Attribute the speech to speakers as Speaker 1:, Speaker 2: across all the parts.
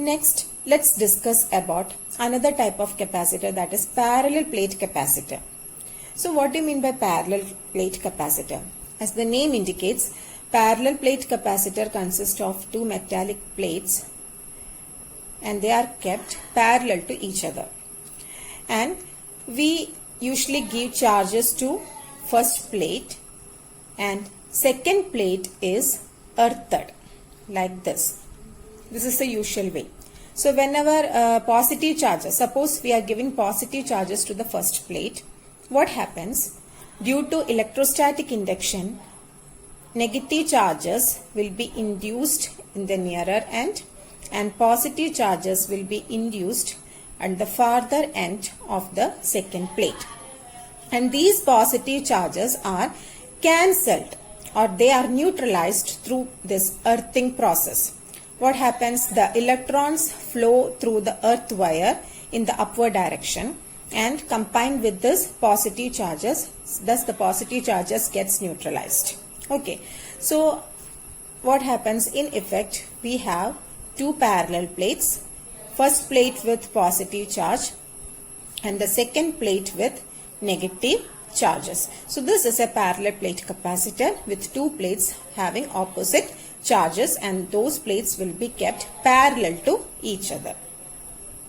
Speaker 1: Next, let's discuss about another type of capacitor, that is parallel plate capacitor. So what do you mean by parallel plate capacitor? As the name indicates, parallel plate capacitor consists of two metallic plates and they are kept parallel to each other. And we usually give charges to first plate and second plate is earthed like this. This is the usual way. So whenever positive charges, suppose we are giving positive charges to the first plate, what happens? Due to electrostatic induction, negative charges will be induced in the nearer end and positive charges will be induced at the farther end of the second plate. And these positive charges are cancelled or they are neutralized through this earthing process. What happens? The electrons flow through the earth wire in the upward direction and combined with this positive charges, thus the positive charges gets neutralized. Okay, so what happens? In effect, we have two parallel plates, first plate with positive charge and the second plate with negative charges. So this is a parallel plate capacitor with two plates having opposite charges and those plates will be kept parallel to each other.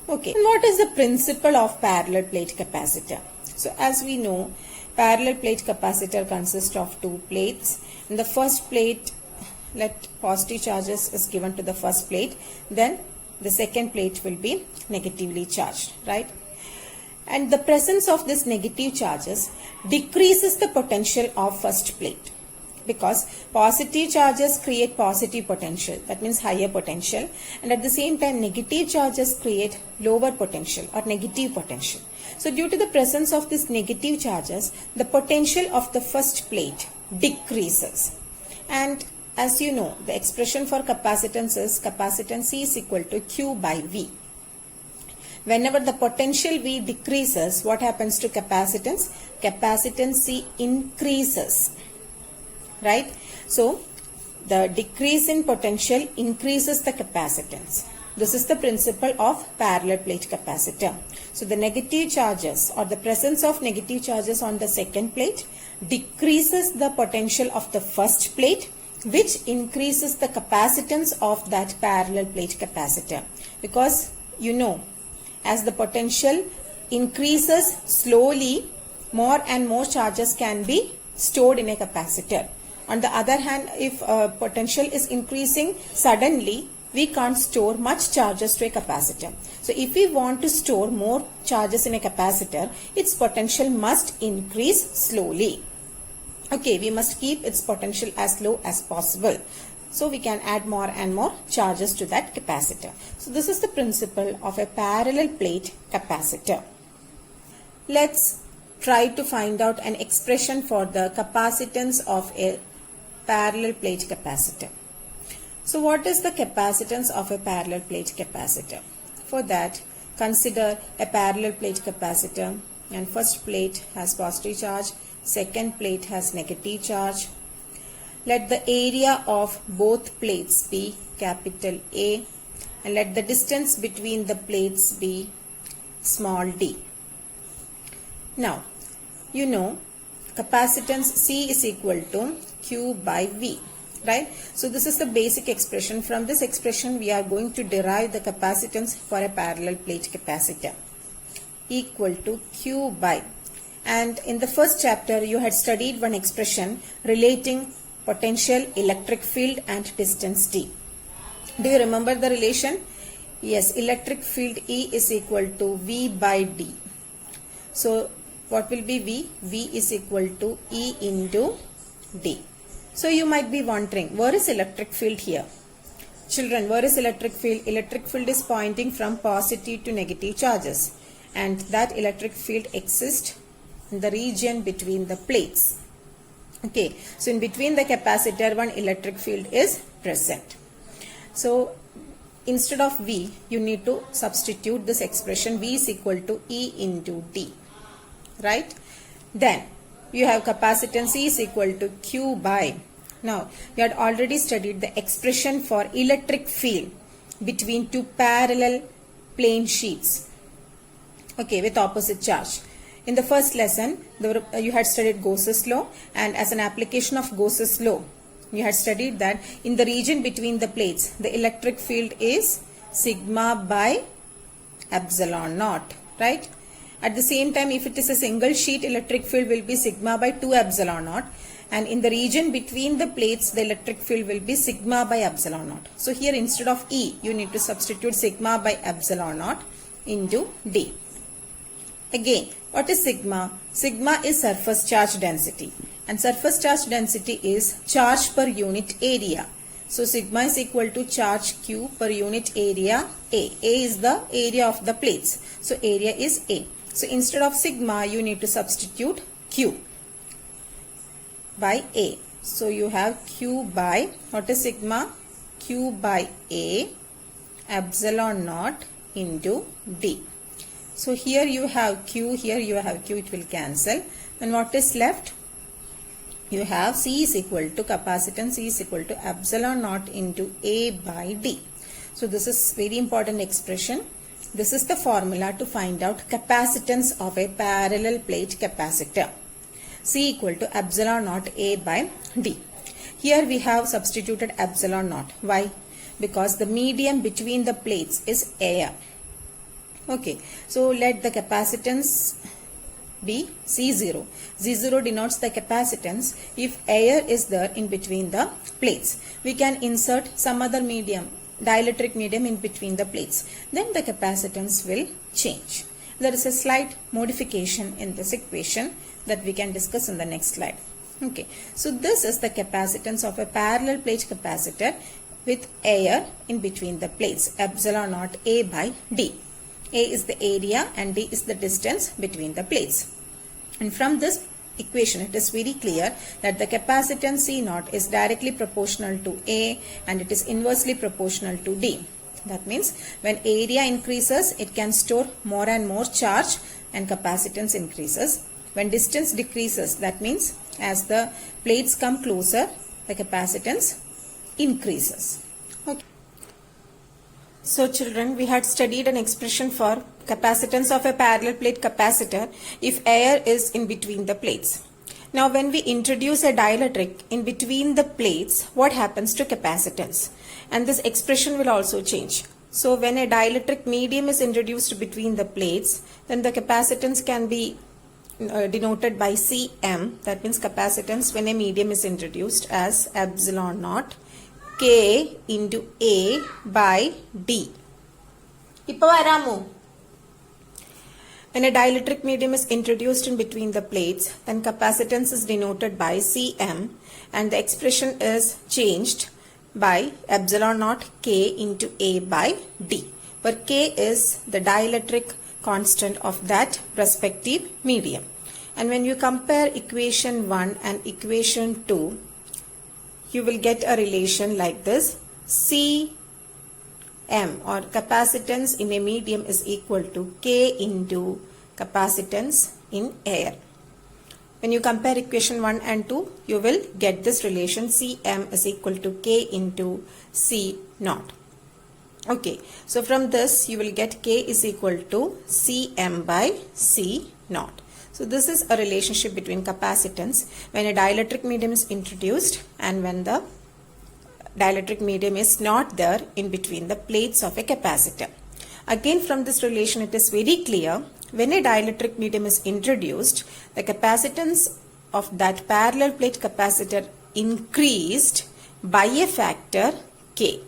Speaker 1: Okay, and what is the principle of parallel plate capacitor? So as we know, parallel plate capacitor consists of two plates. In the first plate, let positive charges is given to the first plate, then the second plate will be negatively charged, right? And the presence of this negative charges decreases the potential of first plate because positive charges create positive potential, that means higher potential, and at the same time negative charges create lower potential or negative potential. So due to the presence of these negative charges, the potential of the first plate decreases. And as you know, the expression for capacitance is capacitance C is equal to Q by V. Whenever the potential V decreases, what happens to capacitance? Capacitance C increases, right? So the decrease in potential increases the capacitance. This is the principle of parallel plate capacitor. So the negative charges or the presence of negative charges on the second plate decreases the potential of the first plate, which increases the capacitance of that parallel plate capacitor. Because you know, as the potential increases slowly, more and more charges can be stored in a capacitor. On the other hand, if potential is increasing suddenly, we can't store much charges to a capacitor. So if we want to store more charges in a capacitor, its potential must increase slowly. Okay, we must keep its potential as low as possible. So we can add more and more charges to that capacitor. So this is the principle of a parallel plate capacitor. Let's try to find out an expression for the capacitance of a parallel plate capacitor. So what is the capacitance of a parallel plate capacitor? For that, consider a parallel plate capacitor and first plate has positive charge, second plate has negative charge. Let the area of both plates be capital A and let the distance between the plates be small d. Now, you know capacitance C is equal to Q by V, right? So this is the basic expression. From this expression, we are going to derive the capacitance for a parallel plate capacitor equal to Q by. And in the first chapter, you had studied one expression relating potential, electric field and distance d. Do you remember the relation? Yes, electric field E is equal to V by d. So what will be V? V is equal to E into d. So you might be wondering, where is electric field here? Children, where is electric field? Electric field is pointing from positive to negative charges, and that electric field exists in the region between the plates. Okay, so in between the capacitor, one electric field is present. So instead of V, you need to substitute this expression V is equal to E into D, right? Then you have capacitance E is equal to Q by. Now, you had already studied the expression for electric field. between two parallel plane sheets, okay, with opposite charge. In the first lesson, you had studied Gauss's law, and as an application of Gauss's law, you had studied that in the region between the plates, the electric field is sigma by epsilon naught, right? At the same time, if it is a single sheet, electric field will be sigma by 2 epsilon naught. And in the region between the plates, the electric field will be sigma by epsilon naught. So here instead of E, you need to substitute sigma by epsilon naught into D. Again, what is sigma? Sigma is surface charge density. And surface charge density is charge per unit area. So sigma is equal to charge Q per unit area A. A is the area of the plates. So area is A. So instead of sigma, you need to substitute Q by A. So you have Q by, what is sigma? Q by A epsilon naught into D. So here you have Q, here you have Q, it will cancel. And what is left? You have C is equal to capacitance, C is equal to epsilon naught into A by D. So this is very important expression. This is the formula to find out capacitance of a parallel plate capacitor. C equal to epsilon naught A by D. Here we have substituted epsilon naught. Why? Because the medium between the plates is air. Okay, so let the capacitance be C0. Z0 denotes the capacitance if air is there in between the plates. We can insert some other medium, dielectric medium in between the plates. Then the capacitance will change. There is a slight modification in this equation that we can discuss in the next slide. Okay, so this is the capacitance of a parallel plate capacitor with air in between the plates, epsilon naught A by D. A is the area and D is the distance between the plates. And from this equation, it is very clear that the capacitance C naught is directly proportional to A and it is inversely proportional to D. That means when area increases, it can store more and more charge and capacitance increases. When distance decreases, that means as the plates come closer, the capacitance increases. Okay. So children, we had studied an expression for capacitance of a parallel plate capacitor if air is in between the plates. Now when we introduce a dielectric in between the plates, what happens to capacitance? And this expression will also change. So when a dielectric medium is introduced between the plates, then the capacitance can be denoted by Cm. That means capacitance when a medium is introduced as epsilon naught K into A by D. When a dielectric medium is introduced in between the plates, then capacitance is denoted by Cm and the expression is changed by epsilon naught K into A by D, where K is the dielectric constant of that respective medium. And when you compare equation 1 and equation 2, you will get a relation like this. Cm or capacitance in a medium is equal to K into capacitance in air. When you compare equation 1 and 2, you will get this relation Cm is equal to K into C naught. Okay, so from this you will get K is equal to Cm by C naught. So this is a relationship between capacitance when a dielectric medium is introduced and when the dielectric medium is not there in between the plates of a capacitor. Again, from this relation it is very clear, when a dielectric medium is introduced, the capacitance of that parallel plate capacitor increased by a factor K,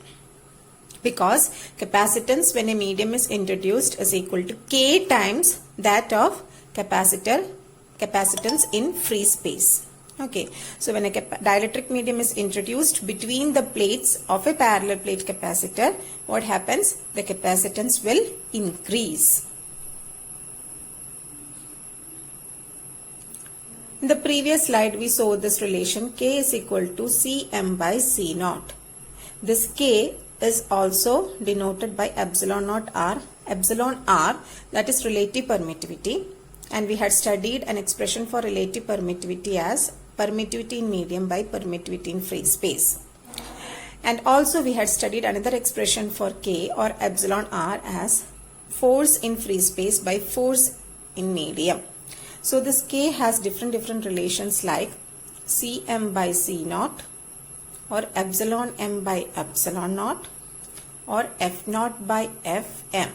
Speaker 1: because capacitance when a medium is introduced is equal to K times that of capacitance in free space. Okay, so when a dielectric medium is introduced between the plates of a parallel plate capacitor, what happens? The capacitance will increase. In the previous slide, we saw this relation K is equal to Cm by C naught. This K is also denoted by epsilon naught R, epsilon R, that is relative permittivity. And we had studied an expression for relative permittivity as permittivity in medium by permittivity in free space. And also we had studied another expression for K or epsilon R as force in free space by force in medium. So this K has different relations like Cm by C naught or epsilon m by epsilon naught or F naught by Fm.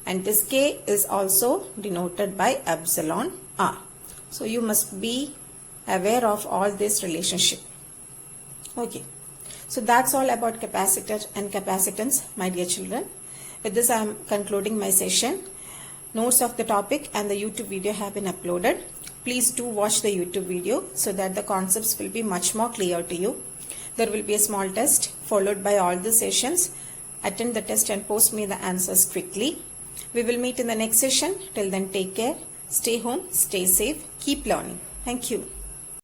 Speaker 1: And this K is also denoted by epsilon R. So you must be aware of all this relationship. Okay. So that's all about capacitor and capacitance, my dear children. With this I am concluding my session. Notes of the topic and the YouTube video have been uploaded. Please do watch the YouTube video so that the concepts will be much more clear to you. There will be a small test followed by all the sessions. Attend the test and post me the answers quickly. We will meet in the next session. Till then, take care. Stay home, stay safe, keep learning. Thank you.